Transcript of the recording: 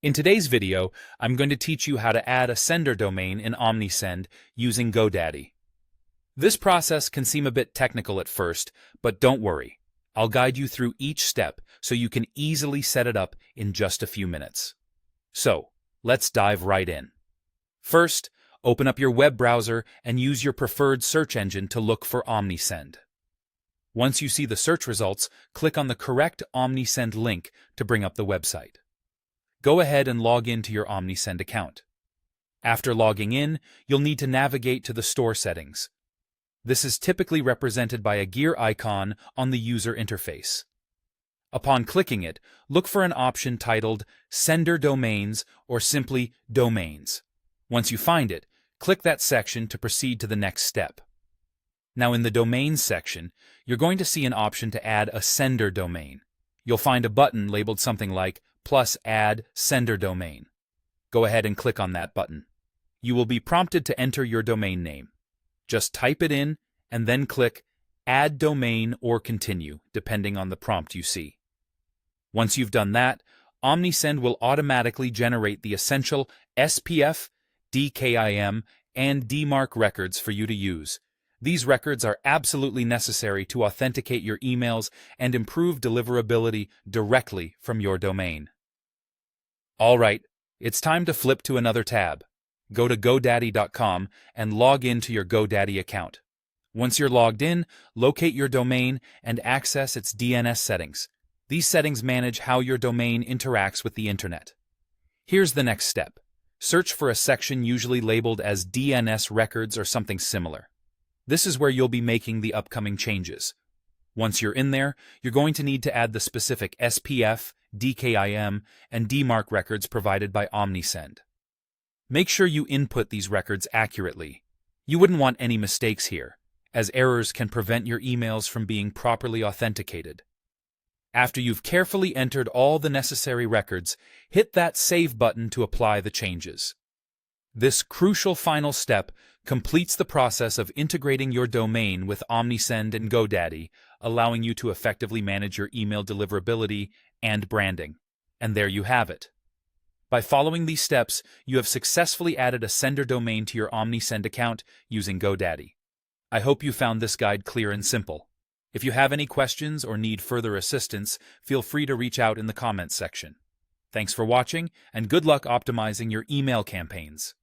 In today's video, I'm going to teach you how to add a sender domain in Omnisend using Godaddy. This process can seem a bit technical at first, but don't worry. I'll guide you through each step so you can easily set it up in just a few minutes. So, let's dive right in. First, open up your web browser and use your preferred search engine to look for Omnisend. Once you see the search results, click on the correct Omnisend link to bring up the website. Go ahead and log into your Omnisend account. After logging in, you'll need to navigate to the store settings. This is typically represented by a gear icon on the user interface. Upon clicking it, look for an option titled Sender Domains or simply Domains. Once you find it, click that section to proceed to the next step. Now in the Domains section, you're going to see an option to add a sender domain. You'll find a button labeled something like plus add sender domain. Go ahead and click on that button. You will be prompted to enter your domain name. Just type it in and then click add domain or continue, depending on the prompt you see. Once you've done that, Omnisend will automatically generate the essential SPF, DKIM, and DMARC records for you to use. These records are absolutely necessary to authenticate your emails and improve deliverability directly from your domain. All right, it's time to flip to another tab. Go to Godaddy.com and log into your Godaddy account. Once you're logged in, locate your domain and access its DNS settings. These settings manage how your domain interacts with the internet. Here's the next step. Search for a section usually labeled as DNS records or something similar. This is where you'll be making the upcoming changes. Once you're in there, you're going to need to add the specific SPF, DKIM, and DMARC records provided by Omnisend. Make sure you input these records accurately. You wouldn't want any mistakes here, as errors can prevent your emails from being properly authenticated. After you've carefully entered all the necessary records, hit that Save button to apply the changes. This crucial final step completes the process of integrating your domain with Omnisend and Godaddy, allowing you to effectively manage your email deliverability and branding. And there you have it. By following these steps, you have successfully added a sender domain to your Omnisend account using Godaddy. I hope you found this guide clear and simple. If you have any questions or need further assistance, feel free to reach out in the comments section. Thanks for watching, and good luck optimizing your email campaigns.